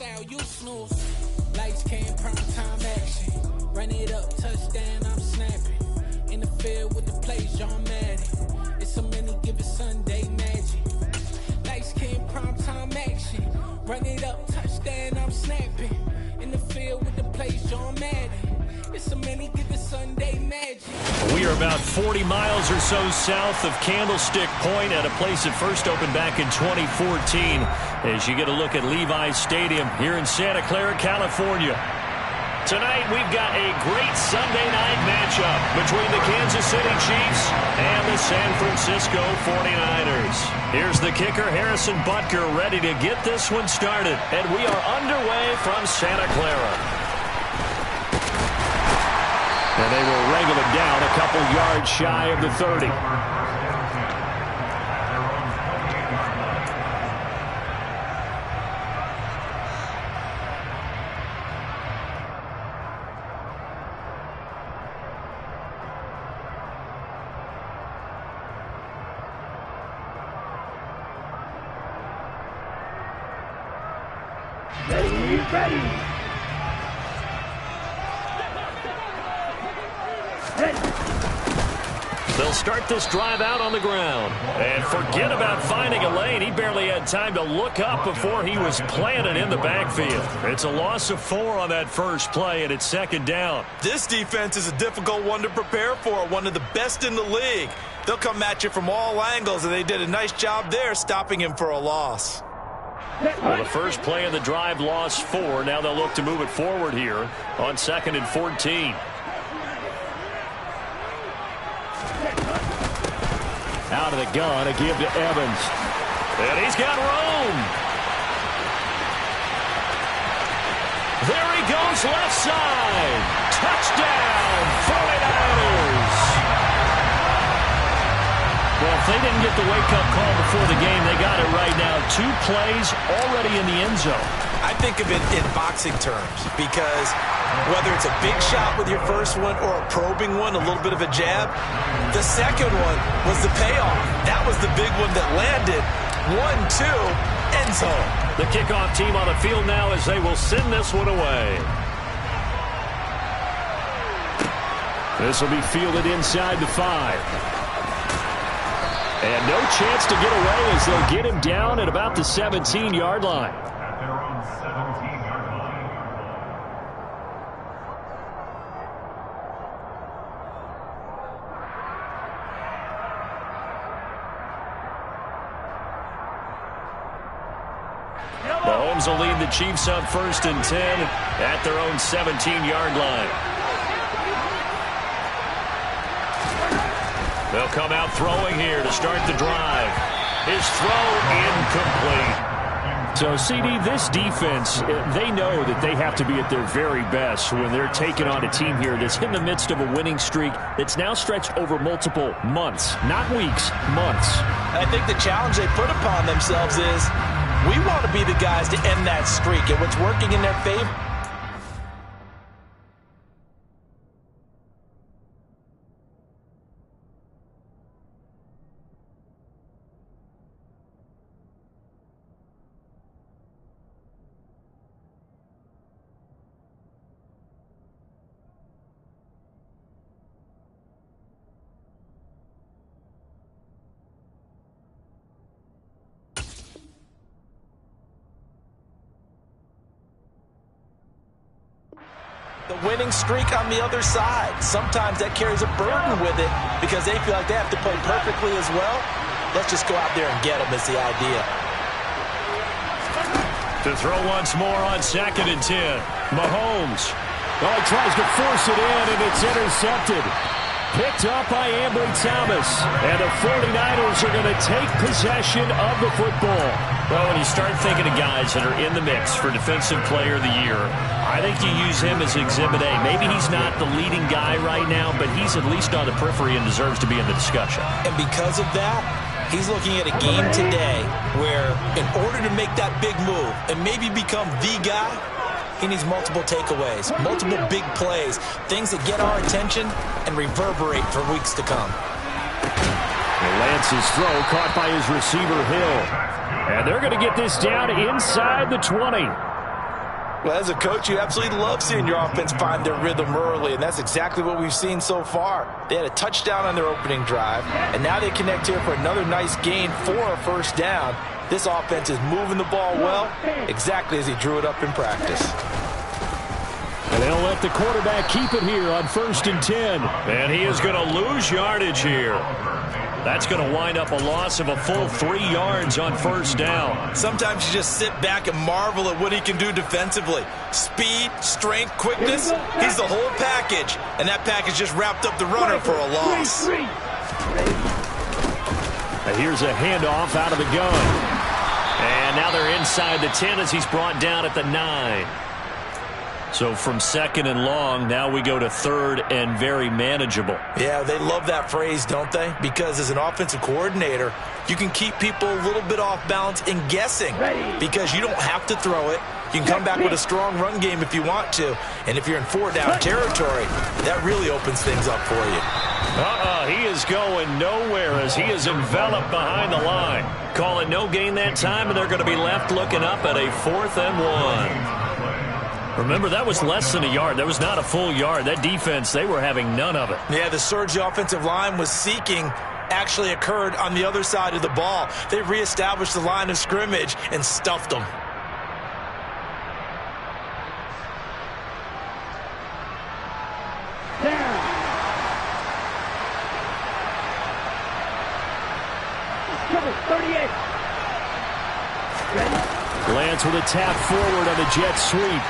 Sal, you snooze. Lights came, prime time action. Run it up, touchdown, I'm snapping. In the field with the plays, John Madden. It's a many given Sunday magic. Lights came, prime time action. Run it up, touchdown, I'm snapping. In the field with the plays, John Madden. It's a many given Sunday magic. We are about 40 miles or so south of Candlestick Point at a place that first opened back in 2014 as you get a look at Levi's Stadium here in Santa Clara, California. Tonight we've got a great Sunday night matchup between the Kansas City Chiefs and the San Francisco 49ers. Here's the kicker, Harrison Butker, ready to get this one started. And we are underway from Santa Clara. And they will wrangle him down a couple yards shy of the 30. Ready. They'll start this drive out on the ground. And forget about finding a lane. He barely had time to look up before he was planted in the backfield. It's a loss of 4 on that first play, and it's second down. This defense is a difficult one to prepare for, one of the best in the league. They'll come at you from all angles, and they did a nice job there stopping him for a loss. Well, the first play of the drive lost 4. Now they'll look to move it forward here on 2nd and 14. Out of the gun, a give to Evans. And he's got room. There he goes, left side. Touchdown, 49ers. Well, if they didn't get the wake-up call before the game, they got it right now. 2 plays already in the end zone. I think of it in boxing terms because whether it's a big shot with your first one or a probing one, a little bit of a jab, the second one was the payoff. That was the big one that landed. 1-2, end zone. The kickoff team on the field now as they will send this one away. This will be fielded inside the 5. And no chance to get away as they'll get him down at about the 17-yard line. At their own 17-yard line. Mahomes will lead the Chiefs on 1st and 10 at their own 17-yard line. They'll come out throwing here to start the drive. His throw incomplete. So, CD, this defense, they know that they have to be at their very best when they're taking on a team here that's in the midst of a winning streak that's now stretched over multiple months, not weeks, months. I think the challenge they put upon themselves is we want to be the guys to end that streak, and what's working in their favor. The winning streak on the other side. Sometimes that carries a burden with it because they feel like they have to play perfectly as well. Let's just go out there and get them is the idea. To throw once more on 2nd and 10. Mahomes. Oh, he tries to force it in, and it's intercepted. Picked up by Ambry Thomas. And the 49ers are going to take possession of the football. Well, when you start thinking of guys that are in the mix for Defensive Player of the Year, I think you use him as Exhibit A. Maybe he's not the leading guy right now, but he's at least on the periphery and deserves to be in the discussion. And because of that, he's looking at a game today where in order to make that big move and maybe become the guy, he needs multiple takeaways, multiple big plays, things that get our attention and reverberate for weeks to come. And Lance's throw caught by his receiver, Hill. And they're going to get this down inside the 20. Well, as a coach, you absolutely love seeing your offense find their rhythm early, and that's exactly what we've seen so far. They had a touchdown on their opening drive, and now they connect here for another nice gain for a first down. This offense is moving the ball well, exactly as he drew it up in practice. And they'll let the quarterback keep it here on 1st and 10. And he is going to lose yardage here. That's going to wind up a loss of a full 3 yards on 1st down. Sometimes you just sit back and marvel at what he can do defensively. Speed, strength, quickness, he's the whole package. And that package just wrapped up the runner for a loss. And here's a handoff out of the gun. And now they're inside the 10 as he's brought down at the 9. So from 2nd and long, now we go to 3rd and very manageable. Yeah, they love that phrase, don't they? Because as an offensive coordinator, you can keep people a little bit off balance and guessing because you don't have to throw it. You can come back with a strong run game if you want to. And if you're in 4-down territory, that really opens things up for you. He is going nowhere as he is enveloped behind the line. Call it no gain that time, and they're going to be left looking up at a 4th and 1. Remember, that was less than a yard. That was not a full yard. That defense, they were having none of it. Yeah, the surge the offensive line was seeking actually occurred on the other side of the ball. They reestablished the line of scrimmage and stuffed them. Lance with a tap forward on the jet sweep.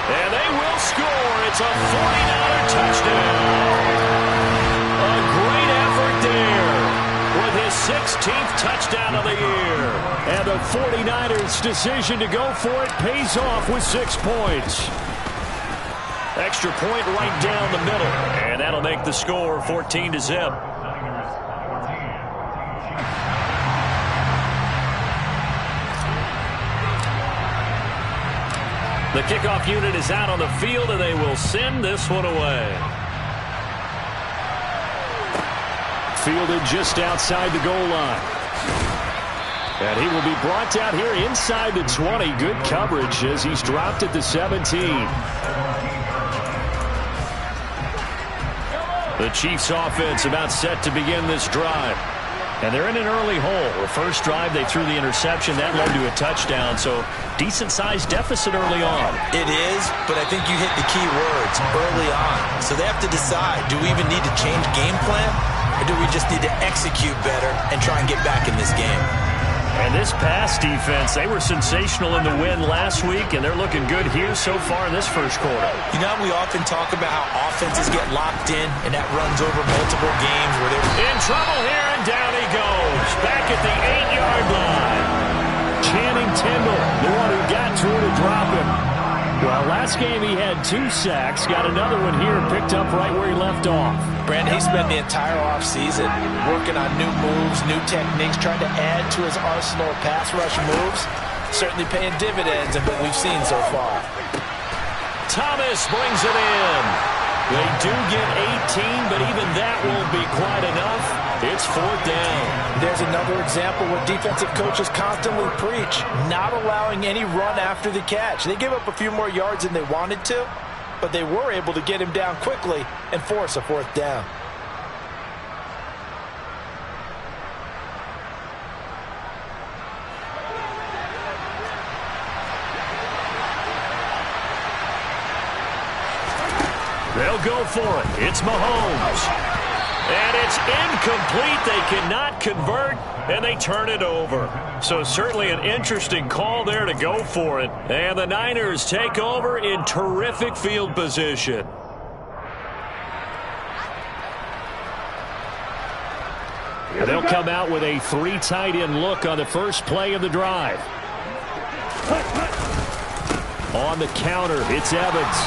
And they will score. It's a 49er touchdown. A great effort there with his 16th touchdown of the year. And the 49ers' decision to go for it pays off with 6 points. Extra point right down the middle. And that'll make the score 14-0. The kickoff unit is out on the field, and they will send this one away. Fielded just outside the goal line. And he will be brought down here inside the 20. Good coverage as he's dropped at the 17. The Chiefs offense about set to begin this drive. And they're in an early hole. The first drive, they threw the interception. That led to a touchdown, so decent-sized deficit early on. It is, but I think you hit the key words, early on. So they have to decide, do we even need to change game plan, or do we just need to execute better and try and get back in this game? And this pass defense, they were sensational in the win last week, and they're looking good here so far in this first quarter. You know, we often talk about how offenses get locked in, and that runs over multiple games where they're in trouble here, and down he goes. Back at the 8-yard line. Channing Tindall, the one who got through to drop him. Well, last game he had 2 sacks. Got another one here, picked up right where he left off. Brandon, he spent the entire offseason working on new moves, new techniques, trying to add to his arsenal of pass rush moves. Certainly paying dividends in what we've seen so far. Thomas brings it in. They do get 18, but even that won't be quite enough. It's 4th down. There's another example what defensive coaches constantly preach, not allowing any run after the catch. They gave up a few more yards than they wanted to, but they were able to get him down quickly and force a 4th down. They'll go for it. It's Mahomes. And it's incomplete. They cannot convert, and they turn it over. So certainly an interesting call there to go for it. And the Niners take over in terrific field position. And they'll come out with a 3 tight end look on the first play of the drive. On the counter, it's Evans.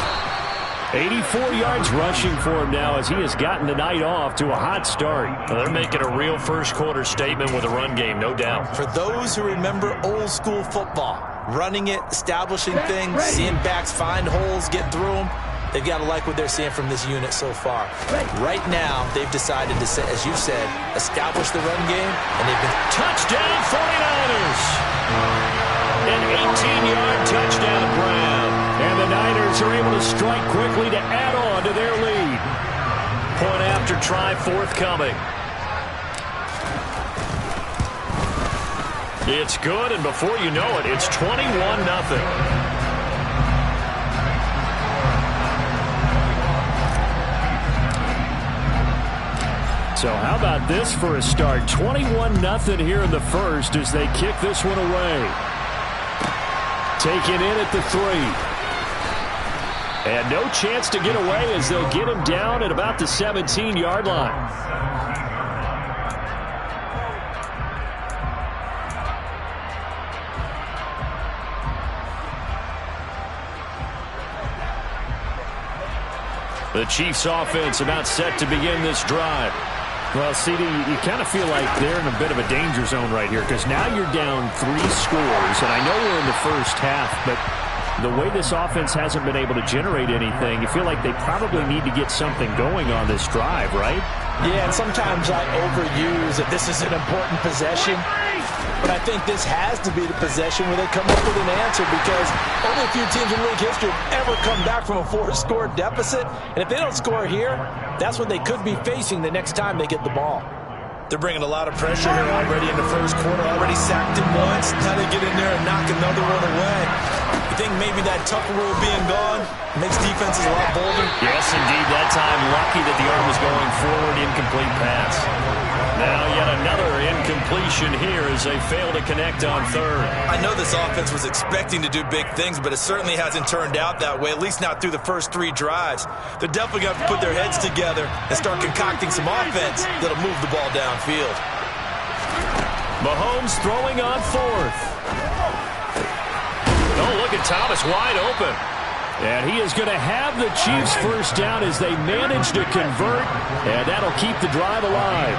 84 yards rushing for him now as he has gotten the night off to a hot start. Well, they're making a real first-quarter statement with a run game, no doubt. For those who remember old-school football, running it, establishing things, seeing backs find holes, get through them, they've got to like what they're seeing from this unit so far. Right now, they've decided to, as you said, establish the run game, and they've been... Touchdown 49ers! An 18-yard touchdown Knights are able to strike quickly to add on to their lead. Point after try forthcoming. It's good, and before you know it, it's 21-0. So how about this for a start? 21-0 here in the first as they kick this one away. Taken in at the 3. And no chance to get away as they'll get him down at about the 17-yard line. The Chiefs offense about set to begin this drive. Well, CD, you kind of feel like they're in a bit of a danger zone right here because now you're down 3 scores, and I know we're in the first half, but the way this offense hasn't been able to generate anything, you feel like they probably need to get something going on this drive, right? Yeah, and sometimes I overuse that this is an important possession, but I think this has to be the possession where they come up with an answer because only a few teams in league history have ever come back from a 4-score deficit, and if they don't score here, that's what they could be facing the next time they get the ball. They're bringing a lot of pressure here already in the first quarter, already sacked him once, now they get in there and knock another one away. You think maybe that tougher rule being gone makes defenses a lot bolder? Yes, indeed. That time, lucky that the arm was going forward, incomplete pass. Now yet another incompletion here as they fail to connect on third. I know this offense was expecting to do big things, but it certainly hasn't turned out that way, at least not through the first 3 drives. They're definitely going to have to put their heads together and start concocting some offense that'll move the ball downfield. Mahomes throwing on 4th. Oh, look at Thomas wide open. And he is going to have the Chiefs first down as they manage to convert, and that'll keep the drive alive.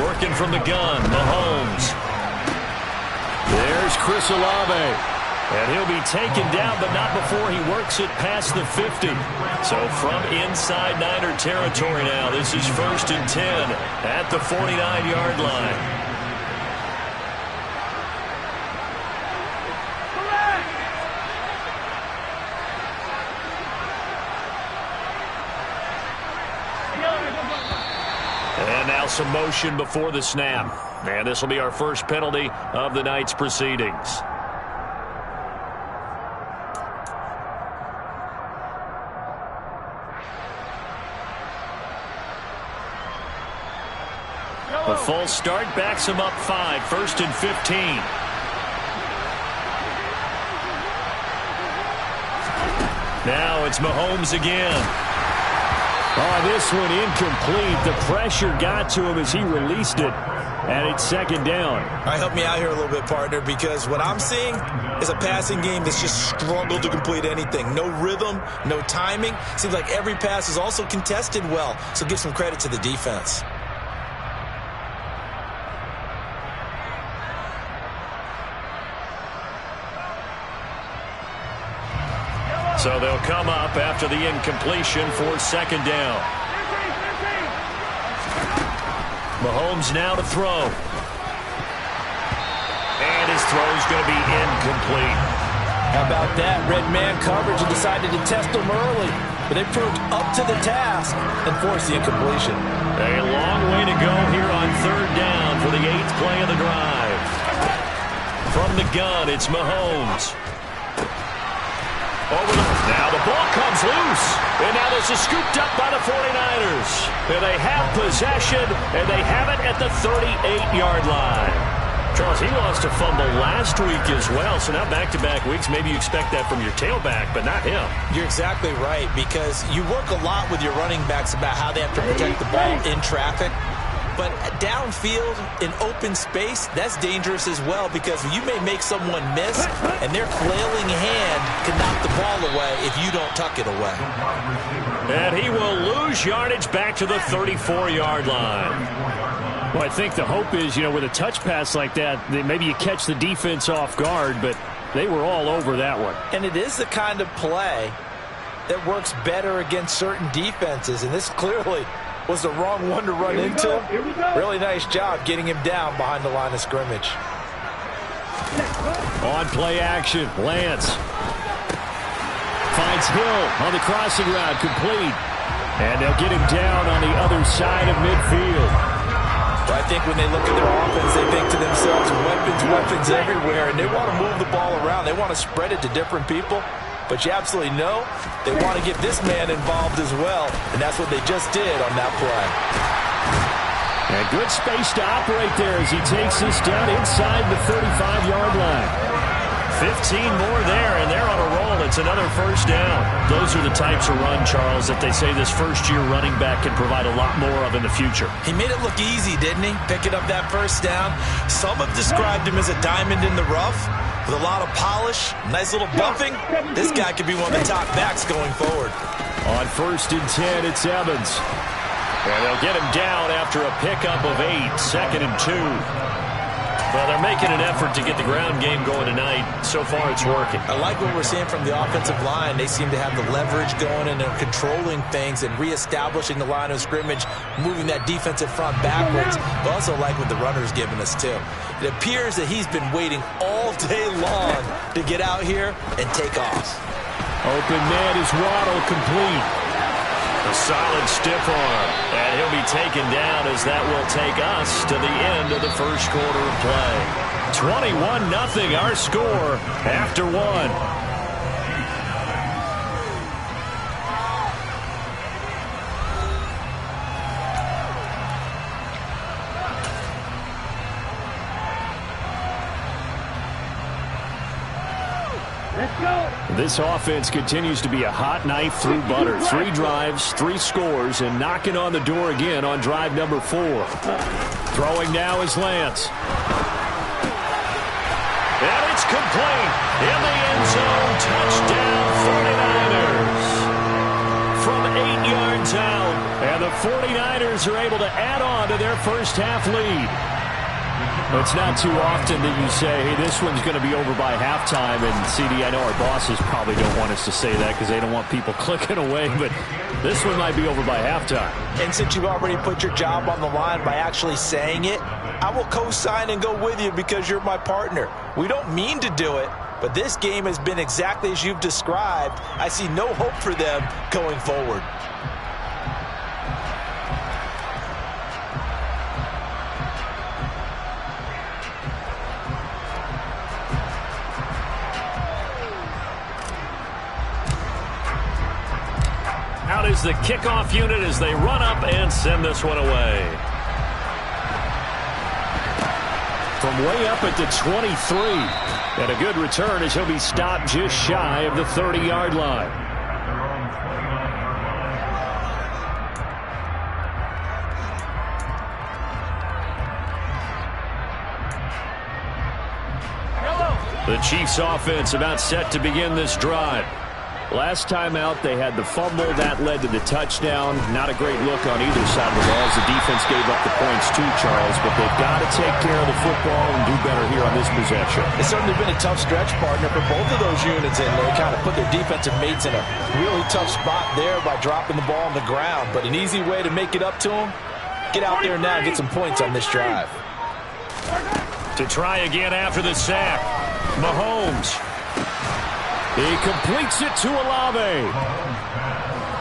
Working from the gun, Mahomes. There's Chris Olave. And he'll be taken down, but not before he works it past the 50. So from inside Niner territory now, this is 1st and 10 at the 49-yard line. And now some motion before the snap. And this will be our first penalty of the night's proceedings. A full start backs him up 5, 1st and 15. Now it's Mahomes again. Oh, this one incomplete. The pressure got to him as he released it, and it's 2nd down. All right, help me out here a little bit, partner, because what I'm seeing is a passing game that's just struggled to complete anything. No rhythm, no timing. Seems like every pass is also contested well, so give some credit to the defense. So they'll come up after the incompletion for 2nd down. Mahomes now to throw. And his throw's going to be incomplete. How about that? Red man coverage and decided to test them early. But they proved up to the task and forced the incompletion. A long way to go here on 3rd down for the 8th play of the drive. From the gun, it's Mahomes. Now the ball comes loose. And now this is scooped up by the 49ers. And they have possession, and they have it at the 38-yard line. Charles, he lost a fumble last week as well, so now back-to-back weeks, maybe you expect that from your tailback, but not him. You're exactly right, because you work a lot with your running backs about how they have to protect the ball in traffic. But downfield, in open space, that's dangerous as well because you may make someone miss, and their flailing hand can knock the ball away if you don't tuck it away. And he will lose yardage back to the 34-yard line. Well, I think the hope is, with a touch pass like that, maybe you catch the defense off guard, but they were all over that one. And it is the kind of play that works better against certain defenses, and this clearly was the wrong one to run into. Really nice job getting him down behind the line of scrimmage. On play action, Lance. Finds Hill on the crossing route, complete. And they'll get him down on the other side of midfield. I think when they look at their offense, they think to themselves, weapons everywhere, and they want to move the ball around. They want to spread it to different people. But you absolutely know they want to get this man involved as well, and that's what they just did on that play. And good space to operate there as he takes this down inside the 35-yard line. 15 more there, and they're on a roll. It's another first down. Those are the types of run, Charles, that they say this first-year running back can provide a lot more of in the future. He made it look easy, didn't he? Picking up that first down. Some have described him as a diamond in the rough with a lot of polish, nice little buffing. This guy could be one of the top backs going forward. On 1st and 10, it's Evans. And they'll get him down after a pickup of 8, 2nd and 2. Well, they're making an effort to get the ground game going tonight. So far, it's working. I like what we're seeing from the offensive line. They seem to have the leverage going, and they're controlling things and reestablishing the line of scrimmage, moving that defensive front backwards. But also like what the runner's giving us, too. It appears that he's been waiting all day long to get out here and take off. Open man is Waddle, complete. A solid stiff arm, and he'll be taken down as that will take us to the end of the first quarter of play. 21-0 our score after 1. This offense continues to be a hot knife through butter. 3 drives, 3 scores, and knocking on the door again on drive number 4. Throwing now is Lance. And it's complete. In the end zone, touchdown 49ers. From 8 yards out. And the 49ers are able to add on to their first half lead. It's not too often that you say, hey, this one's going to be over by halftime. And, CD, I know our bosses probably don't want us to say that because they don't want people clicking away. But this one might be over by halftime. And since you've already put your job on the line by actually saying it, I will co-sign and go with you because you're my partner. We don't mean to do it, but this game has been exactly as you've described. I see no hope for them going forward. Out is the kickoff unit as they run up and send this one away. From way up at the 23. And a good return as he'll be stopped just shy of the 30-yard line. The Chiefs offense about set to begin this drive. Last time out, they had the fumble. That led to the touchdown. Not a great look on either side of the ball as the defense gave up the points too, Charles. But they've got to take care of the football and do better here on this possession. It's certainly been a tough stretch, partner, for both of those units. And they kind of put their defensive mates in a really tough spot there by dropping the ball on the ground. But an easy way to make it up to them, get out there now and get some points on this drive. To try again after the sack, Mahomes. He completes it to Olave.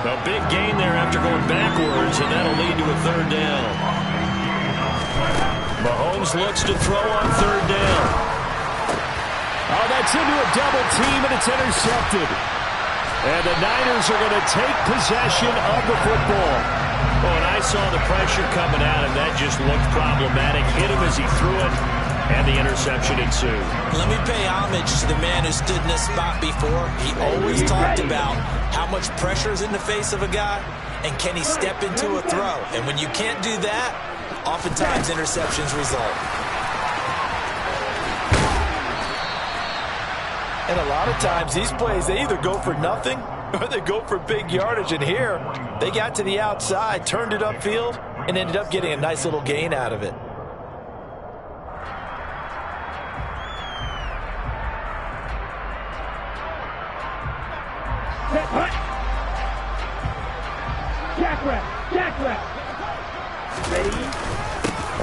A big gain there after going backwards, and that'll lead to a 3rd down. Mahomes looks to throw on 3rd down. Oh, that's into a double team, and it's intercepted. And the Niners are going to take possession of the football. Oh, and I saw the pressure coming at him. That just looked problematic. Hit him as he threw it. And the interception ensued. Let me pay homage to the man who stood in this spot before. He always talked about how much pressure is in the face of a guy and can he step into a throw. And when you can't do that, oftentimes interceptions result. And a lot of times these plays, they either go for nothing or they go for big yardage. And here, they got to the outside, turned it upfield, and ended up getting a nice little gain out of it.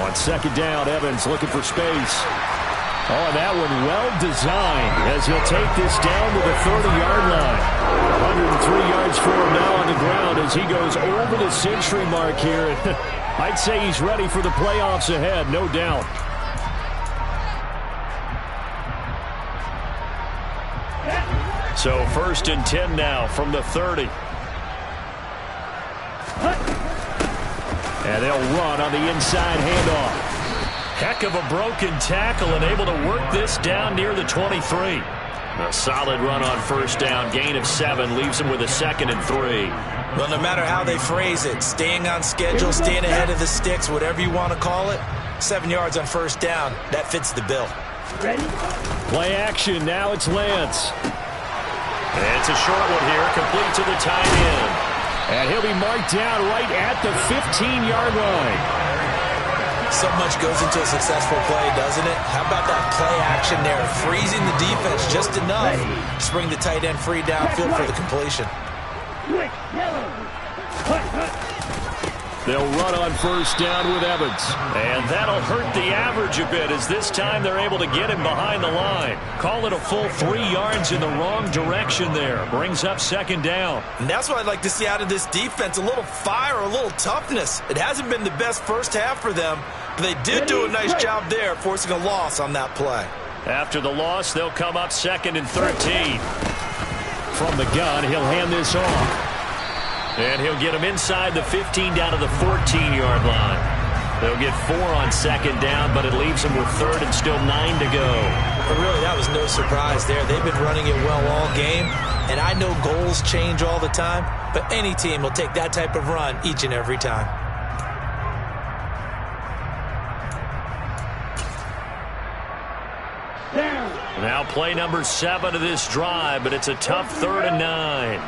On 2nd down, Evans looking for space. Oh, and that one well designed as he'll take this down to the 30-yard line. 103 yards for him now on the ground as he goes over the century mark here. I'd say he's ready for the playoffs ahead, no doubt. So 1st and 10 now from the 30. And they'll run on the inside handoff. Heck of a broken tackle and able to work this down near the 23. A solid run on 1st down. Gain of 7 leaves him with a 2nd and 3. Well, no matter how they phrase it, staying on schedule, staying ahead of the sticks, whatever you want to call it, 7 yards on 1st down, that fits the bill. Ready? Play action. Now it's Lance. And it's a short one here, complete to the tight end. And he'll be marked down right at the 15-yard line. So much goes into a successful play, doesn't it? How about that play action there? Freezing the defense just enough to bring the tight end free downfield for the completion. They'll run on 1st down with Evans. And that'll hurt the average a bit as this time they're able to get him behind the line. Call it a full 3 yards in the wrong direction there. Brings up 2nd down. And that's what I'd like to see out of this defense. A little fire, a little toughness. It hasn't been the best first half for them, but they did do a nice job there, forcing a loss on that play. After the loss, they'll come up 2nd and 13. From the gun, he'll hand this off. And he'll get him inside the 15 down to the 14-yard line. They'll get 4 on 2nd down, but it leaves them with 3rd and still 9 to go. But really, that was no surprise there. They've been running it well all game, and I know goals change all the time, but any team will take that type of run each and every time. Now play number 7 of this drive, but it's a tough 3rd and 9.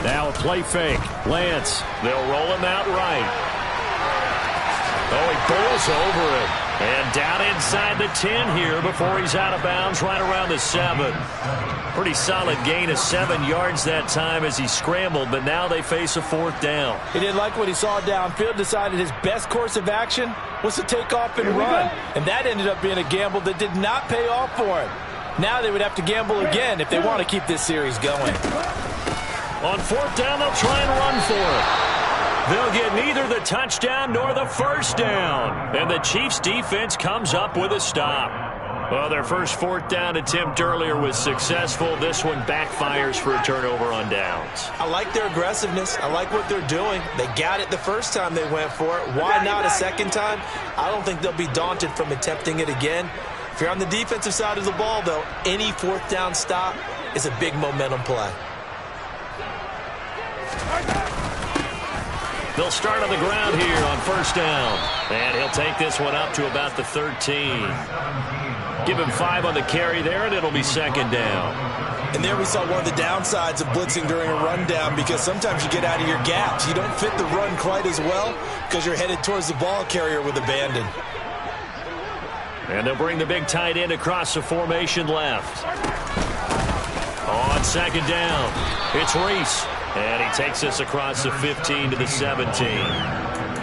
Now a play fake. Lance. They'll roll him out right. Oh, he bowls over it. And down inside the 10 here before he's out of bounds right around the 7. Pretty solid gain of 7 yards that time as he scrambled, but now they face a 4th down. He didn't like what he saw downfield, decided his best course of action was to take off and run. And that ended up being a gamble that did not pay off for him. Now they would have to gamble again if they want to keep this series going. On 4th down, they'll try and run for it. They'll get neither the touchdown nor the 1st down. And the Chiefs' defense comes up with a stop. Well, their first 4th down attempt earlier was successful. This one backfires for a turnover on downs. I like their aggressiveness. I like what they're doing. They got it the first time they went for it. Why not a second time? I don't think they'll be daunted from attempting it again. If you're on the defensive side of the ball, though, any 4th down stop is a big momentum play. They'll start on the ground here on 1st down. And he'll take this one up to about the 13. Give him 5 on the carry there, and it'll be 2nd down. And there we saw one of the downsides of blitzing during a rundown, because sometimes you get out of your gaps. You don't fit the run quite as well because you're headed towards the ball carrier with abandon. And they'll bring the big tight end across the formation left. On 2nd down, it's Reese. And he takes us across the 15 to the 17.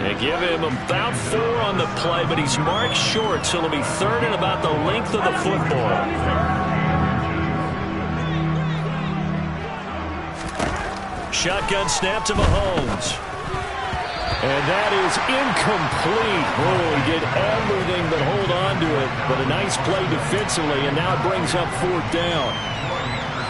They give him about 4 on the play, but he's marked short, so it'll be 3rd and about the length of the football. Shotgun snap to Mahomes. And that is incomplete. Oh, he did everything but hold on to it. But a nice play defensively, and now it brings up 4th down.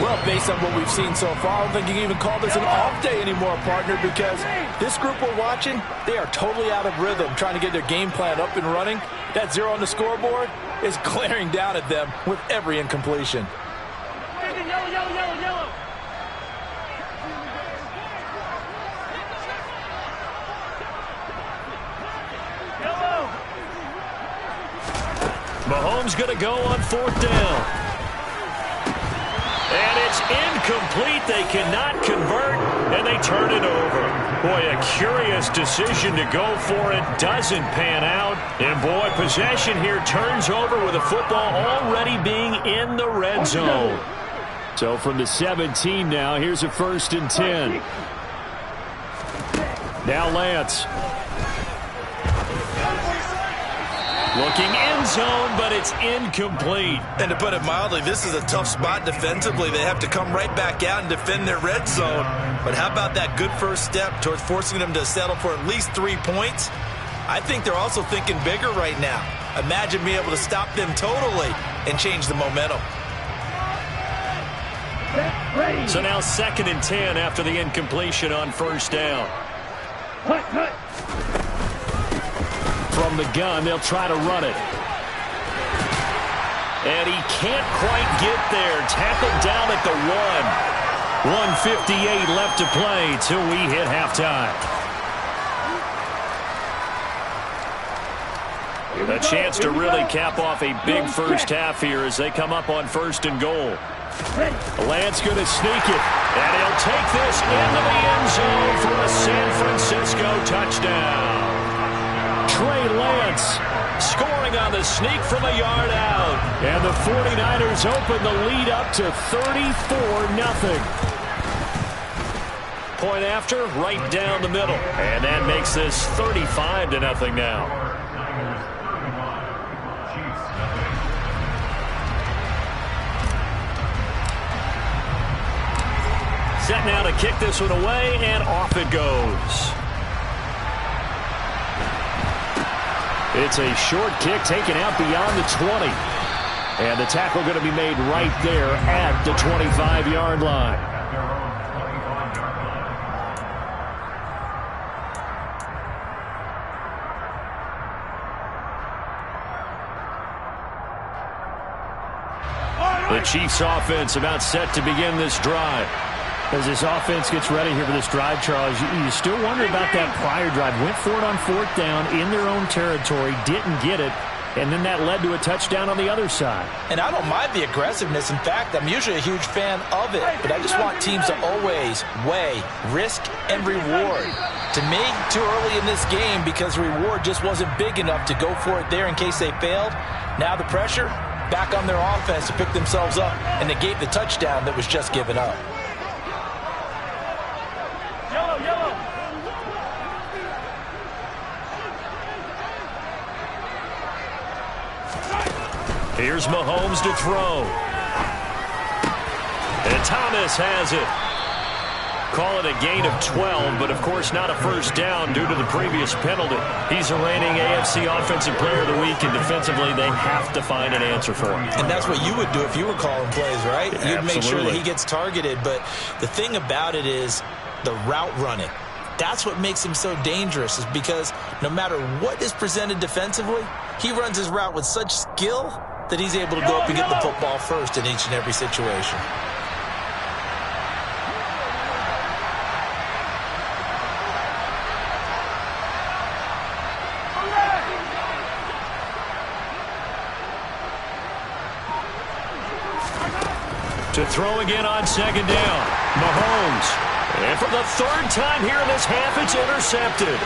Well, based on what we've seen so far, I don't think you can even call this an off day anymore, partner, because this group we're watching, they are totally out of rhythm, trying to get their game plan up and running. That 0 on the scoreboard is glaring down at them with every incompletion. Yellow. Mahomes going to go on 4th down. And it's incomplete. They cannot convert, and they turn it over. Boy, a curious decision to go for it. Doesn't pan out. And, boy, possession here turns over with the football already being in the red zone. So from the 17 now, here's a 1st and 10. Now Lance. Looking end zone, but it's incomplete. And to put it mildly, this is a tough spot defensively. They have to come right back out and defend their red zone. But how about that good first step towards forcing them to settle for at least 3 points? I think they're also thinking bigger right now. Imagine being able to stop them totally and change the momentum. So now 2nd and 10 after the incompletion on first down. From the gun, they'll try to run it. And he can't quite get there. Tackled down at the 1. 1:58 left to play till we hit halftime. A chance to really cap off a big first half here as they come up on 1st and goal. Lance going to sneak it, and he'll take this into the end zone for a San Francisco touchdown. Trey Lance scoring on the sneak from a yard out. And the 49ers open the lead up to 34-0. Point after, right down the middle. And that makes this 35-0 now. Set now to kick this one away, and off it goes. It's a short kick taken out beyond the 20. And the tackle going to be made right there at the 25-yard line. The Chiefs offense about set to begin this drive. As this offense gets ready here for this drive, Charles, you still wonder about that prior drive. Went for it on 4th down in their own territory, didn't get it, and then that led to a touchdown on the other side. And I don't mind the aggressiveness. In fact, I'm usually a huge fan of it, but I just want teams to always weigh risk and reward. To me, too early in this game because the reward just wasn't big enough to go for it there in case they failed. Now the pressure back on their offense to pick themselves up and negate the touchdown that was just given up. Here's Mahomes to throw. And Thomas has it. Call it a gain of 12, but of course not a first down due to the previous penalty. He's a reigning AFC Offensive Player of the Week, and defensively they have to find an answer for him. And that's what you would do if you were calling plays, right? Yeah, you'd make sure that he gets targeted, but the thing about it is the route running. That's what makes him so dangerous, is because no matter what is presented defensively, he runs his route with such skill that he's able to go up and get the football first in each and every situation. To throw again on 2nd down. Mahomes. And for the 3rd time here in this half, it's intercepted.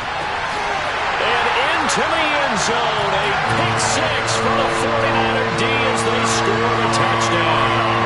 And into the end zone. A pick 6 for the 49er D as they score a touchdown.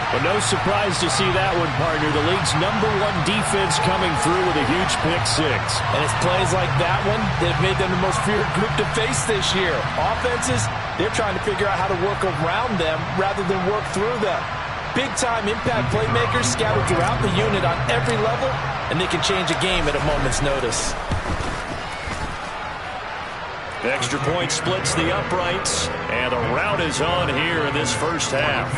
Well, no surprise to see that one, partner. The league's #1 defense coming through with a huge pick 6. And it's plays like that one that have made them the most feared group to face this year. Offenses, they're trying to figure out how to work around them rather than work through them. Big-time impact playmakers scattered throughout the unit on every level, and they can change a game at a moment's notice. Extra point splits the uprights, and a rout is on here in this first half.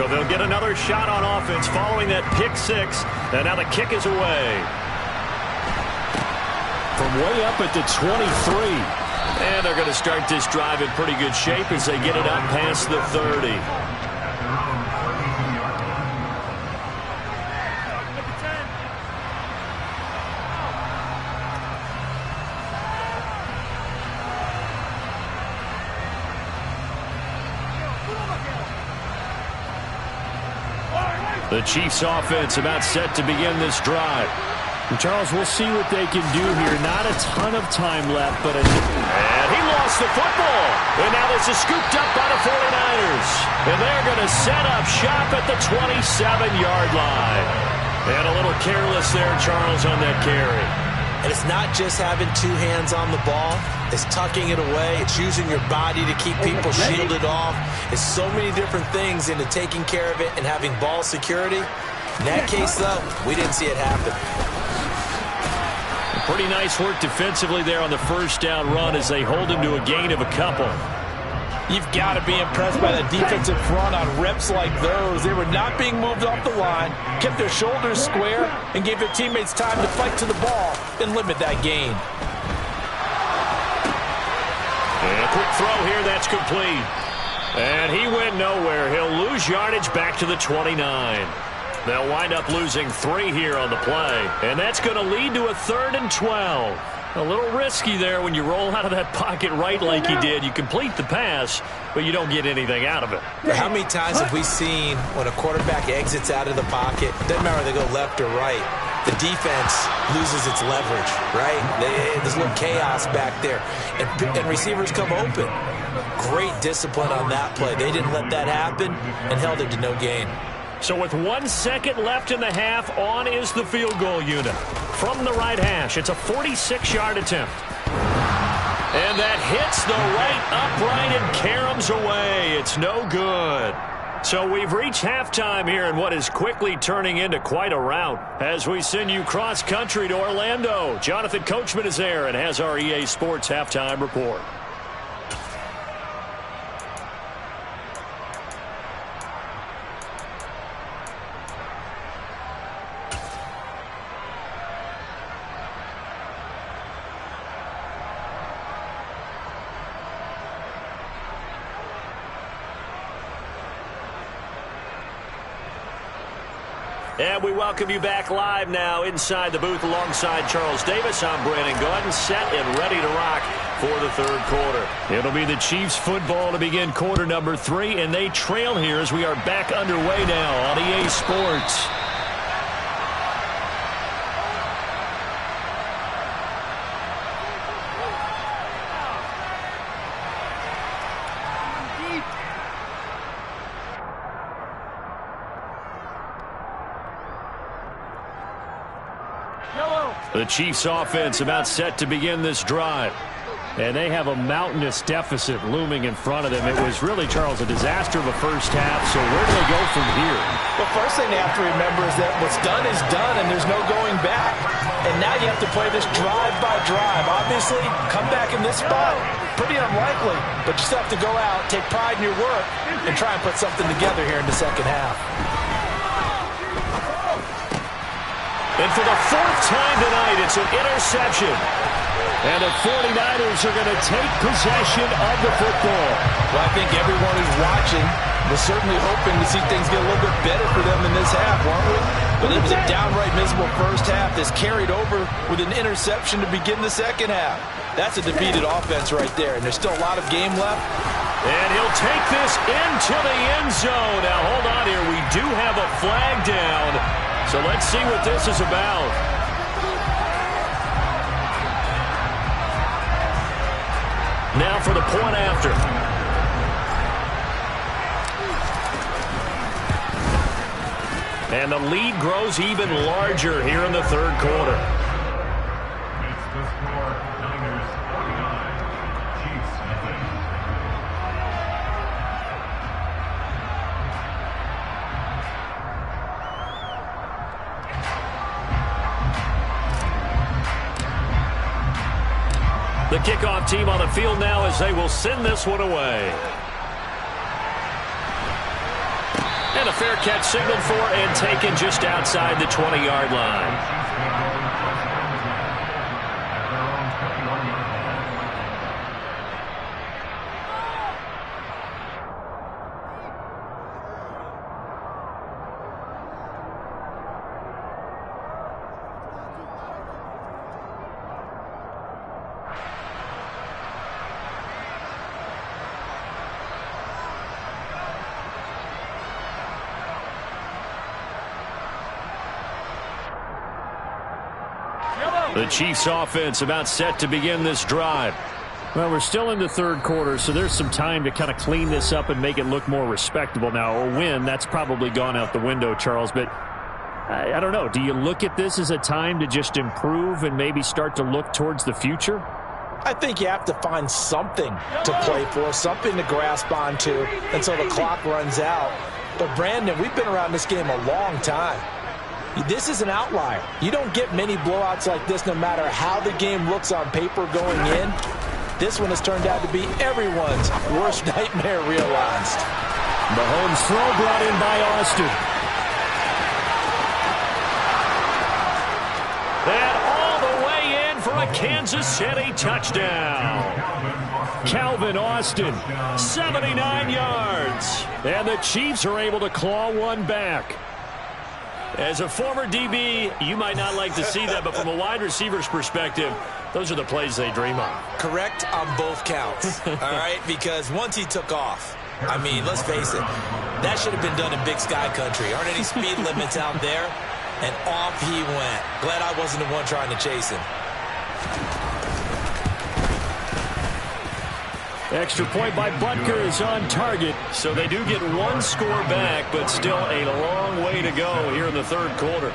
So they'll get another shot on offense following that pick six. And now the kick is away. From way up at the 23. And they're going to start this drive in pretty good shape as they get it up past the 30. The Chiefs offense about set to begin this drive. Charles, we'll see what they can do here. Not a ton of time left, but... And he lost the football. And now this is scooped up by the 49ers. And they're going to set up shop at the 27-yard line. And a little careless there, Charles, on that carry. And it's not just having two hands on the ball. It's tucking it away. It's using your body to keep people shielded off. It's so many different things into taking care of it and having ball security. In that case, though, we didn't see it happen. Pretty nice work defensively there on the first down run as they hold him to a gain of a couple. You've got to be impressed by the defensive front on reps like those. They were not being moved off the line, kept their shoulders square, and gave their teammates time to fight to the ball and limit that gain. And a quick throw here, that's complete. And he went nowhere. He'll lose yardage back to the 29. They'll wind up losing 3 here on the play. And that's going to lead to a 3rd and 12. A little risky there when you roll out of that pocket right like he did. You complete the pass, but you don't get anything out of it. How many times have we seen when a quarterback exits out of the pocket, doesn't matter whether they go left or right, the defense loses its leverage, right? There's a little chaos back there. And receivers come open. Great discipline on that play. They didn't let that happen and held it to no gain. So with 1 second left in the half, on is the field goal unit. From the right hash, it's a 46-yard attempt. And that hits the right upright and caroms away. It's no good. So we've reached halftime here in what is quickly turning into quite a rout. As we send you cross-country to Orlando, Jonathan Coachman is there and has our EA Sports halftime report. And we welcome you back live now inside the booth alongside Charles Davis. I'm Brandon Gaudin, set and ready to rock for the 3rd quarter. It'll be the Chiefs football to begin quarter number 3, and they trail here as we are back underway now on EA Sports. The Chiefs offense about set to begin this drive. And they have a mountainous deficit looming in front of them. It was really, Charles, a disaster of a first half. So where do they go from here? Well, first thing they have to remember is that what's done is done and there's no going back. And now you have to play this drive by drive. Obviously, come back in this spot, pretty unlikely. But you still have to go out, take pride in your work, and try and put something together here in the second half. And for the 4th time tonight, it's an interception. And the 49ers are going to take possession of the football. Well, I think everyone who's watching was certainly hoping to see things get a little bit better for them in this half, weren't we? But it was a downright miserable first half that's carried over with an interception to begin the second half. That's a defeated offense right there, and there's still a lot of game left. And he'll take this into the end zone. Now, hold on here. We do have a flag down. So let's see what this is about. Now for the point after. And the lead grows even larger here in the 3rd quarter. It's the score, Niners 49, Chiefs nothing. The kickoff team on the field now as they will send this one away. And a fair catch signaled for and taken just outside the 20-yard line. The Chiefs offense about set to begin this drive. Well, we're still in the third quarter, so there's some time to kind of clean this up and make it look more respectable. Now, a win, that's probably gone out the window, Charles, but I don't know. Do you look at this as a time to just improve and maybe start to look towards the future? I think you have to find something to play for, something to grasp onto until the clock runs out. But, Brandon, we've been around this game a long time. This is an outlier. You don't get many blowouts like this no matter how the game looks on paper going in. This one has turned out to be everyone's worst nightmare realized. Mahomes' throw brought in by Austin. And all the way in for a Kansas City touchdown. Calvin Austin, 79 yards. And the Chiefs are able to claw one back. As a former DB, you might not like to see that, but from a wide receiver's perspective, those are the plays they dream of. Correct on both counts, all right? Because once he took off, I mean, let's face it, that should have been done in Big Sky Country. Aren't any speed limits out there? And off he went. Glad I wasn't the one trying to chase him. Extra point by Butker is on target. So they do get one score back, but still a long way to go here in the third quarter.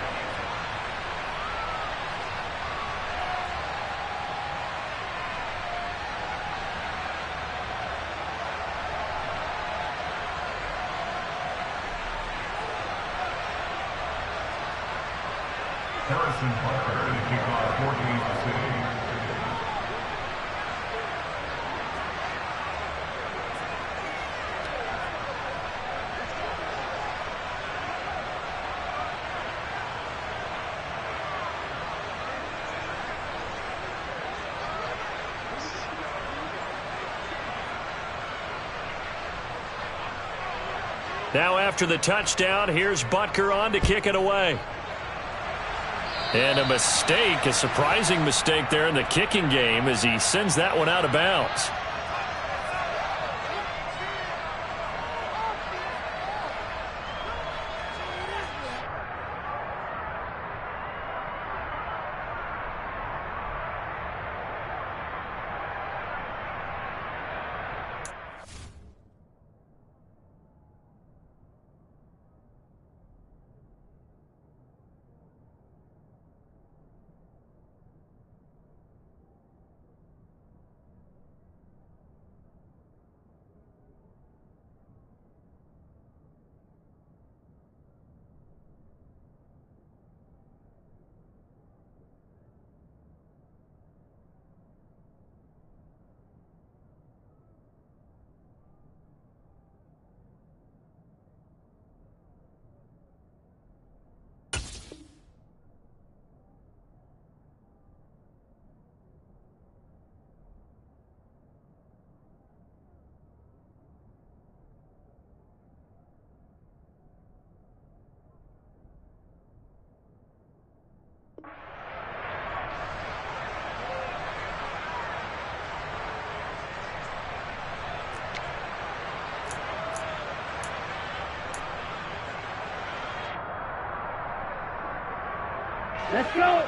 Harrison Butker to kick off for Kansas City. Now after the touchdown, here's Butker on to kick it away. And a mistake, a surprising mistake there in the kicking game as he sends that one out of bounds.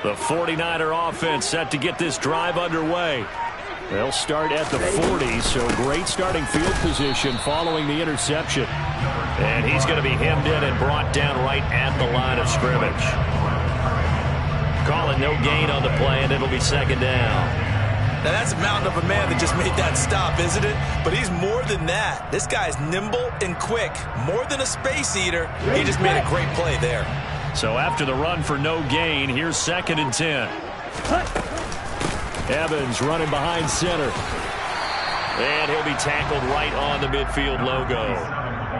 The 49er offense set to get this drive underway. They'll start at the 40, so great starting field position following the interception. And he's going to be hemmed in and brought down right at the line of scrimmage. Calling no gain on the play, and it'll be second down. Now, that's a mountain of a man that just made that stop, isn't it? But he's more than that. This guy's nimble and quick. More than a space eater. He just made a great play there. So after the run for no gain, here's 2nd and 10. Evans running behind center. And he'll be tackled right on the midfield logo.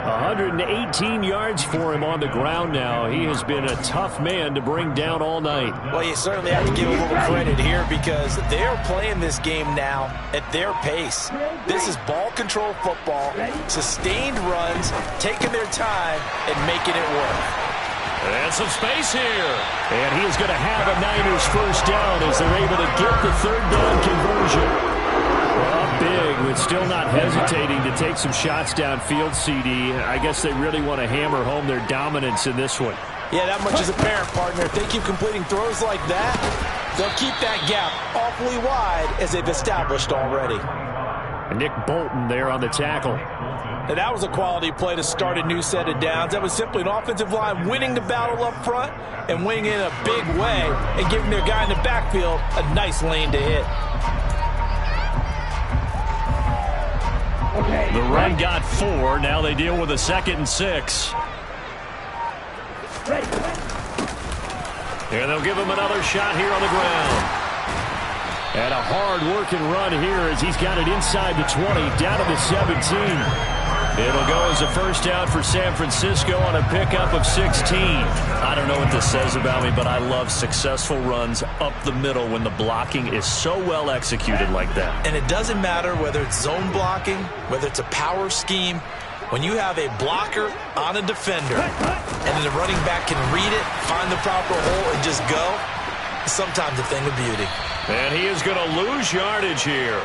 118 yards for him on the ground now. He has been a tough man to bring down all night. Well, you certainly have to give a little credit here because they're playing this game now at their pace. This is ball control football, sustained runs, taking their time and making it work. And some space here. And he is going to have a Niners first down as they're able to get the third down conversion. Well, big, but still not hesitating to take some shots downfield, CD. I guess they really want to hammer home their dominance in this one. Yeah, that much is apparent, partner. If they keep completing throws like that, they'll keep that gap awfully wide as they've established already. Nick Bolton there on the tackle. And that was a quality play to start a new set of downs. That was simply an offensive line winning the battle up front and winning in a big way and giving their guy in the backfield a nice lane to hit. The run got 4. Now they deal with a 2nd and 6. And they'll give him another shot here on the ground. And a hard-working run here as he's got it inside the 20, down to the 17. It'll go as a first down for San Francisco on a pickup of 16. I don't know what this says about me, but I love successful runs up the middle when the blocking is so well executed like that. And it doesn't matter whether it's zone blocking, whether it's a power scheme. When you have a blocker on a defender and then the running back can read it, find the proper hole, and just go, it's sometimes a thing of beauty. And he is going to lose yardage here.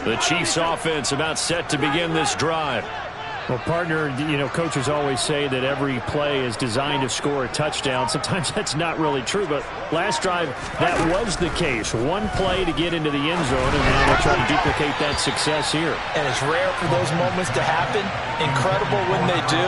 The Chiefs offense about set to begin this drive. Well, partner, you know, coaches always say that every play is designed to score a touchdown. Sometimes that's not really true, but last drive, that was the case. One play to get into the end zone, and now they'll try to duplicate that success here. And it's rare for those moments to happen. Incredible when they do.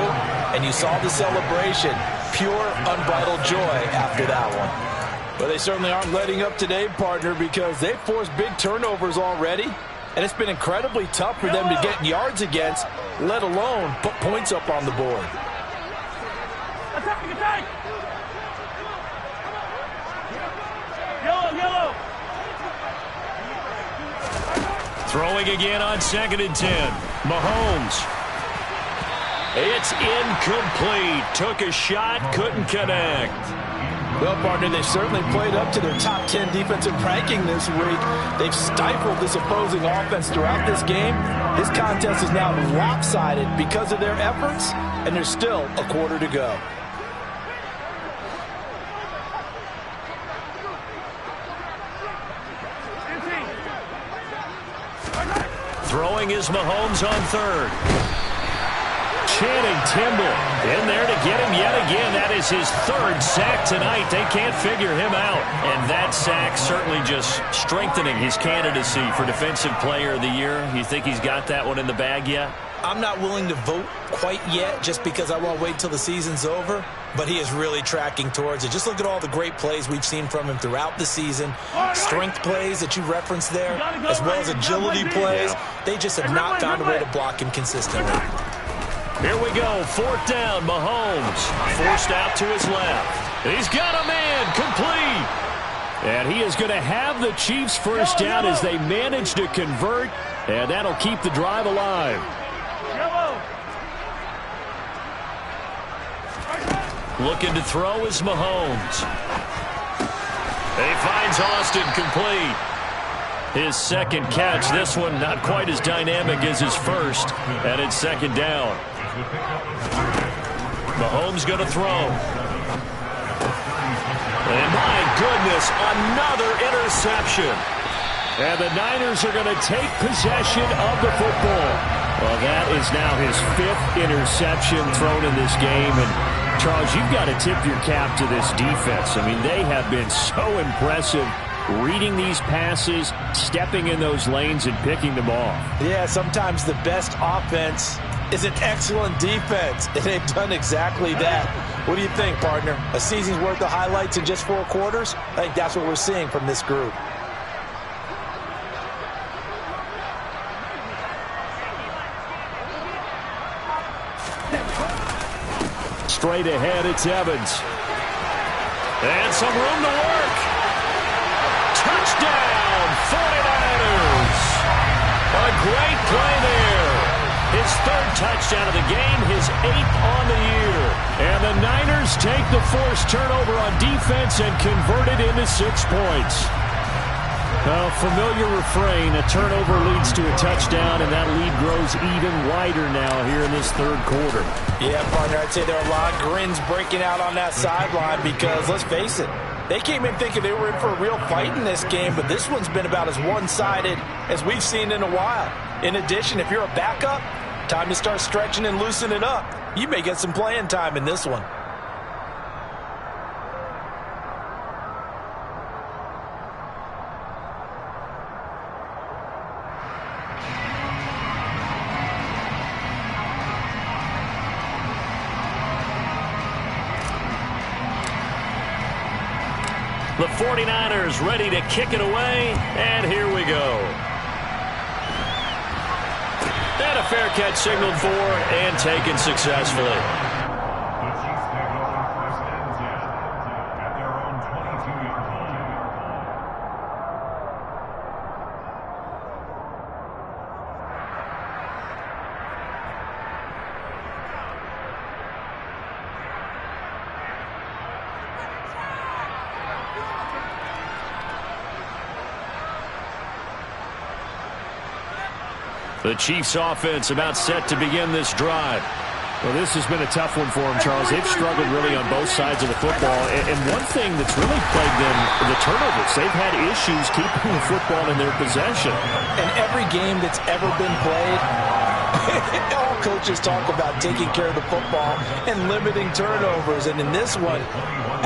And you saw the celebration. Pure, unbridled joy after that one. But they certainly aren't letting up today, partner, because they've forced big turnovers already. And it's been incredibly tough for them to get yards against, let alone put points up on the board. Throwing again on 2nd and 10. Mahomes. It's incomplete. Took a shot, couldn't connect. Well, partner, they certainly played up to their top 10 defensive ranking this week. They've stifled this opposing offense throughout this game. This contest is now lopsided because of their efforts, and there's still a quarter to go. Throwing is Mahomes on 3rd. Channing Tindall in there to get him yet again. That is his 3rd sack tonight. They can't figure him out. And that sack certainly just strengthening his candidacy for Defensive Player of the Year. You think he's got that one in the bag yet? I'm not willing to vote quite yet just because I want to wait till the season's over. But he is really tracking towards it. Just look at all the great plays we've seen from him throughout the season. Strength plays that you referenced there, as well as agility plays. They just have not found a way to block him consistently. Here we go, 4th down, Mahomes. Forced out to his left. He's got a man, complete. And he is going to have the Chiefs first down as they manage to convert, and that'll keep the drive alive. Looking to throw is Mahomes. He finds Austin complete. His 2nd catch, this one not quite as dynamic as his first, and it's 2nd down. Mahomes going to throw. And my goodness, another interception. And the Niners are going to take possession of the football. Well, that is now his 5th interception thrown in this game. And Charles, you've got to tip your cap to this defense. I mean, they have been so impressive reading these passes, stepping in those lanes, and picking them off. Yeah, sometimes the best offense is an excellent defense, and they've done exactly that. What do you think, partner? A season's worth of highlights in just 4 quarters? I think that's what we're seeing from this group. Straight ahead, it's Evans. And some room to work. Touchdown, 49ers. A great play there. His 3rd touchdown of the game, his 8th on the year. And the Niners take the forced turnover on defense and convert it into 6 points. A familiar refrain, a turnover leads to a touchdown, and that lead grows even wider now here in this 3rd quarter. Yeah, partner, I'd say there are a lot of grins breaking out on that sideline because, let's face it, they came in thinking they were in for a real fight in this game, but this one's been about as one-sided as we've seen in a while. In addition, if you're a backup, time to start stretching and loosening up. You may get some playing time in this one. The 49ers ready to kick it away, and here we go. And a fair catch signaled for and taken successfully. The Chiefs pick up on 1st and 10 at their own 22-yard line. The Chiefs offense about set to begin this drive. Well, this has been a tough one for them, Charles. They've struggled really on both sides of the football. And one thing that's really plagued them, the turnovers. They've had issues keeping the football in their possession. In every game that's ever been played, all coaches talk about taking care of the football and limiting turnovers. And in this one,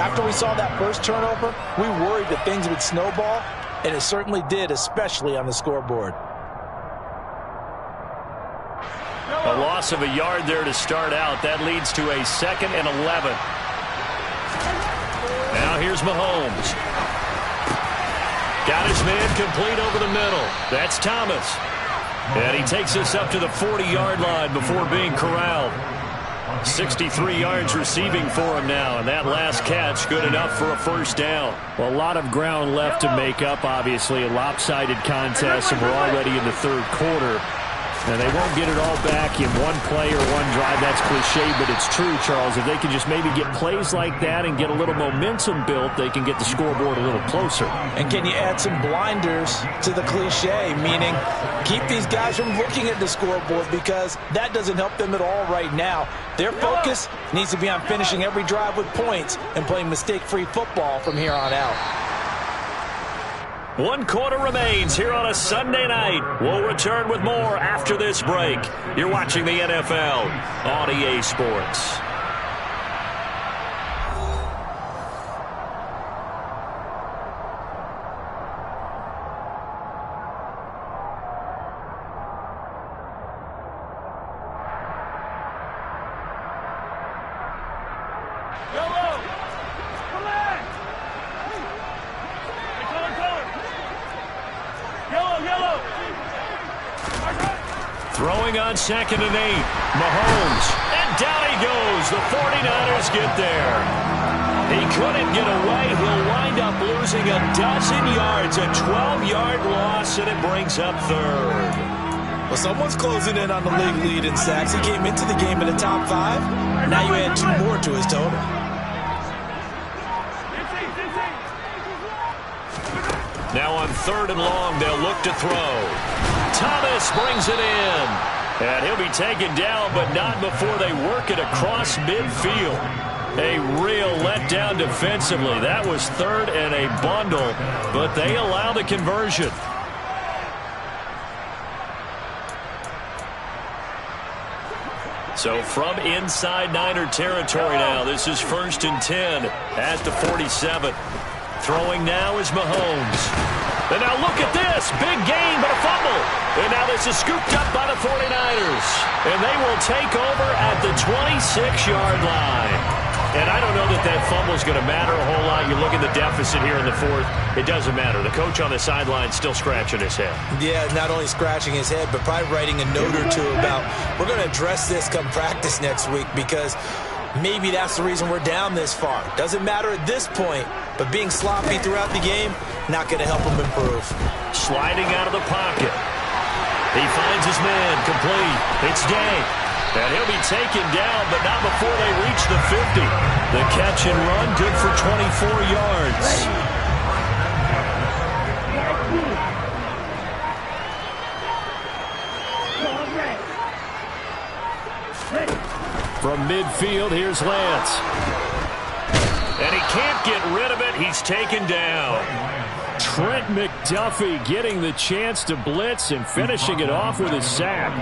after we saw that first turnover, we worried that things would snowball, and it certainly did, especially on the scoreboard. A loss of a yard there to start out. That leads to a 2nd and 11. Now here's Mahomes. Got his man complete over the middle. That's Thomas. And he takes us up to the 40-yard line before being corralled. 63 yards receiving for him now, and that last catch good enough for a first down. Well, a lot of ground left to make up, obviously. A lopsided contest, and we're already in the 3rd quarter. And they won't get it all back in one play or one drive. That's cliche, but it's true, Charles. If they can just maybe get plays like that and get a little momentum built, they can get the scoreboard a little closer. And can you add some blinders to the cliche, meaning keep these guys from looking at the scoreboard, because that doesn't help them at all right now. Their focus needs to be on finishing every drive with points and playing mistake-free football from here on out. 1 quarter remains here on a Sunday night. We'll return with more after this break. You're watching the NFL on EA Sports. Throwing on 2nd and 8. Mahomes. And down he goes. The 49ers get there. He couldn't get away. He'll wind up losing a dozen yards. A 12-yard loss, and it brings up 3rd. Well, someone's closing in on the league lead in sacks. He came into the game in the top 5. Now you add 2 more to his total. Now on 3rd and long, they'll look to throw. Thomas brings it in. And he'll be taken down, but not before they work it across midfield. A real letdown defensively. That was 3rd and a bundle, but they allow the conversion. So from inside Niner territory now, this is 1st and 10 at the 47. Throwing now is Mahomes. And now look at this. Big gain, but a fumble. And now this is scooped up by the 49ers. And they will take over at the 26-yard line. And I don't know that that fumble is going to matter a whole lot. You look at the deficit here in the fourth. It doesn't matter. The coach on the sideline still scratching his head. Yeah, not only scratching his head, but probably writing a note or two about, we're going to address this come practice next week, because maybe that's the reason we're down this far. Doesn't matter at this point, but being sloppy throughout the game, not going to help him improve. Sliding out of the pocket. He finds his man, complete. It's Day. And he'll be taken down, but not before they reach the 50. The catch and run, good for 24 yards. From midfield, here's Lance. And he can't get rid of it. He's taken down. Trent McDuffie getting the chance to blitz and finishing it off with a sack.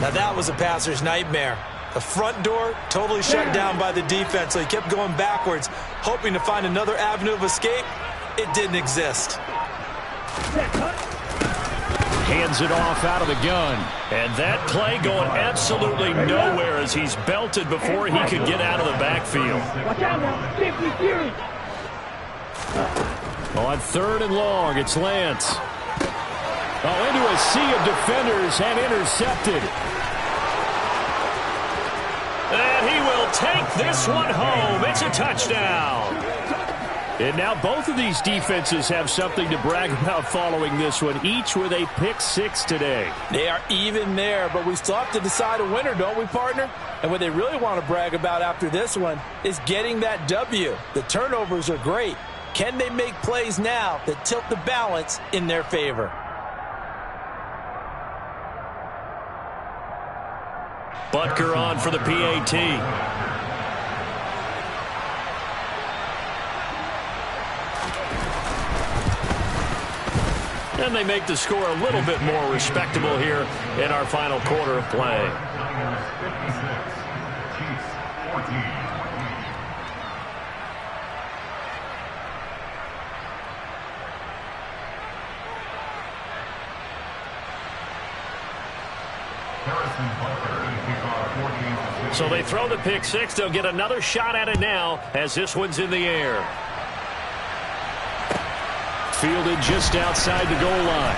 Now that was a passer's nightmare. The front door totally shut down by the defense, so he kept going backwards, hoping to find another avenue of escape. It didn't exist. Hands it off out of the gun. And that play going absolutely nowhere as he's belted before he could get out of the backfield. Watch out now. Safety series. On 3rd and long, it's Lance. Oh, into a sea of defenders and intercepted. And he will take this one home. It's a touchdown. And now both of these defenses have something to brag about following this one, each with a pick 6 today. They are even there, but we still have to decide a winner, don't we, partner? And what they really want to brag about after this one is getting that W. The turnovers are great. Can they make plays now that tilt the balance in their favor? Butker on for the PAT. And they make the score a little bit more respectable here in our final quarter of play. So they throw the pick 6. They'll get another shot at it now as this one's in the air. Fielded just outside the goal line.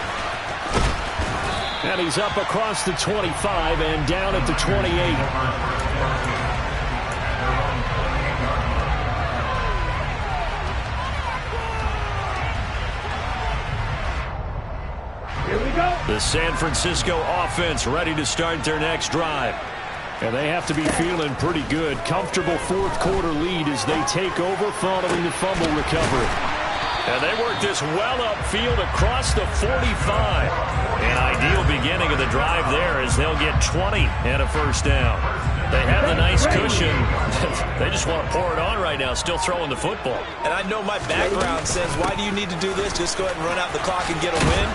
And he's up across the 25 and down at the 28. Here we go. The San Francisco offense ready to start their next drive. And they have to be feeling pretty good. Comfortable fourth quarter lead as they take over following the fumble recovery. And they work this well upfield across the 45. An ideal beginning of the drive there as they'll get 20 and a first down. They have the nice cushion. They just want to pour it on right now, still throwing the football. And I know my background says, why do you need to do this? Just go ahead and run out the clock and get a win.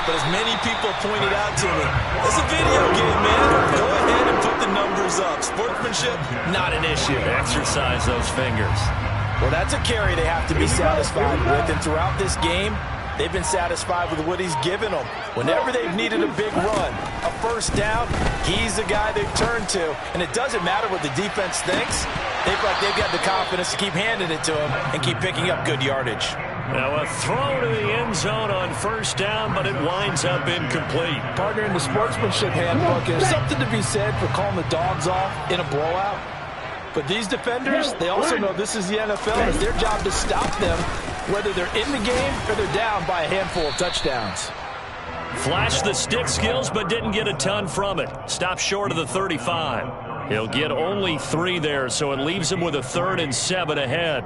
But as many people pointed out to me, it's a video game, man. Go ahead and put the numbers up. Sportsmanship, not an issue. Exercise those fingers. Well, that's a carry they have to be satisfied with. And throughout this game, they've been satisfied with what he's given them. Whenever they've needed a big run, a first down, he's the guy they've turned to. And it doesn't matter what the defense thinks. They've got the confidence to keep handing it to him and keep picking up good yardage. Now a throw to the end zone on first down, but it winds up incomplete. Partner, in the sportsmanship handbook, there's something to be said for calling the dogs off in a blowout. But these defenders, they also know this is the NFL. It's their job to stop them, whether they're in the game or they're down by a handful of touchdowns. Flashed the stick skills, but didn't get a ton from it. Stopped short of the 35. He'll get only 3 there, so it leaves him with a 3rd and 7 ahead.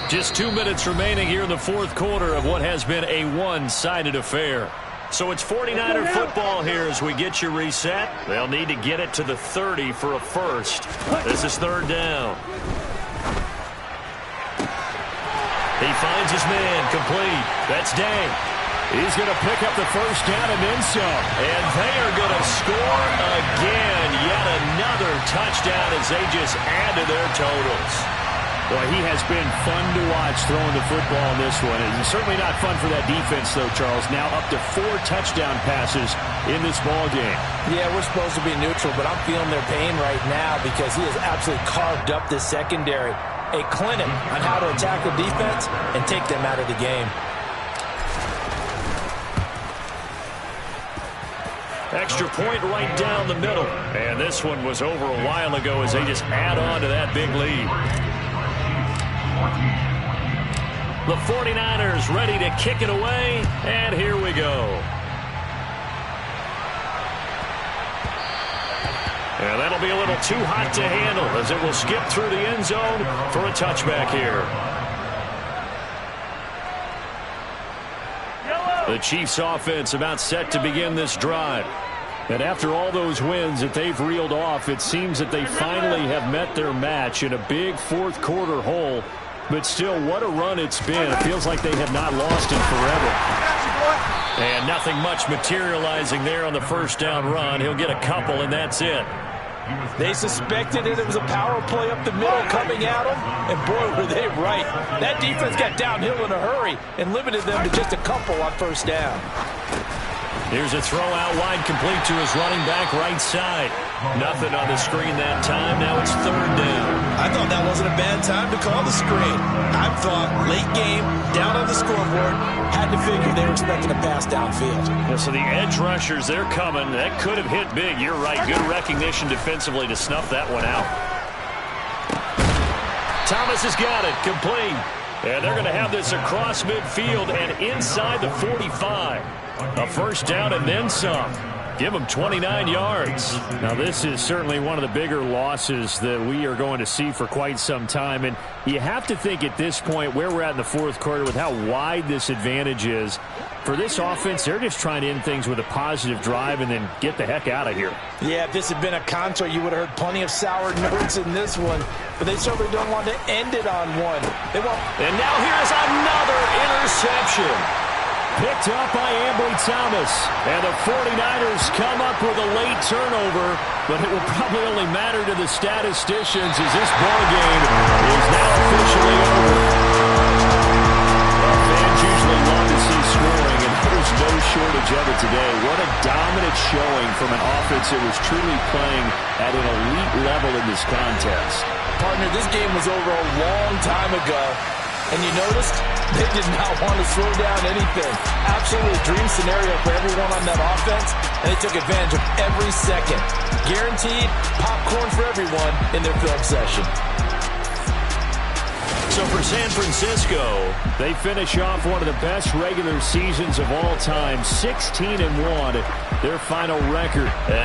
Just 2 minutes remaining here in the fourth quarter of what has been a one-sided affair. So it's 49er football here as we get you reset. They'll need to get it to the 30 for a first. This is 3rd down. He finds his man, complete. That's Day. He's going to pick up the first down and then some. And they are going to score again. Yet another touchdown as they just add to their totals. Well, he has been fun to watch throwing the football in this one. It's certainly not fun for that defense, though, Charles. Now up to 4 touchdown passes in this ball game. Yeah, we're supposed to be neutral, but I'm feeling their pain right now because he has absolutely carved up this secondary. A clinic on how to attack the defense and take them out of the game. Extra point right down the middle. And this one was over a while ago as they just add on to that big lead. The 49ers ready to kick it away, and here we go. And that'll be a little too hot to handle as it will skip through the end zone for a touchback here. The Chiefs offense about set to begin this drive. And after all those wins that they've reeled off, it seems that they finally have met their match in a big fourth quarter hole. But still, what a run it's been. It feels like they have not lost in forever. And nothing much materializing there on the first down run. He'll get a couple, and that's it. They suspected it was a power play up the middle coming at them, and boy, were they right. That defense got downhill in a hurry and limited them to just a couple on first down. Here's a throw out wide, complete to his running back right side. Nothing on the screen that time. Now it's third down. I thought that wasn't a bad time to call the screen. I thought late game, down on the scoreboard, had to figure they were expecting a pass downfield. Yeah, so the edge rushers, they're coming. That could have hit big. You're right. Good recognition defensively to snuff that one out. Thomas has got it. Complete. And they're going to have this across midfield and inside the 45. A first down and then some. Give them 29 yards. Now, this is certainly one of the bigger losses that we are going to see for quite some time. And you have to think at this point where we're at in the fourth quarter with how wide this advantage is. For this offense, they're just trying to end things with a positive drive and then get the heck out of here. Yeah, if this had been a concert, you would have heard plenty of sour notes in this one. But they certainly don't want to end it on one. They won't. And now here's another interception. Picked up by Ambry Thomas. And the 49ers come up with a late turnover, but it will probably only matter to the statisticians as this ball game is now officially over. Well, fans usually love to see scoring, and there's no shortage of it today. What a dominant showing from an offense that was truly playing at an elite level in this contest. Partner, this game was over a long time ago. And you noticed they did not want to slow down anything. Absolutely a dream scenario for everyone on that offense, and they took advantage of every second. Guaranteed popcorn for everyone in their film session. So for San Francisco, they finish off one of the best regular seasons of all time, 16-1, their final record. And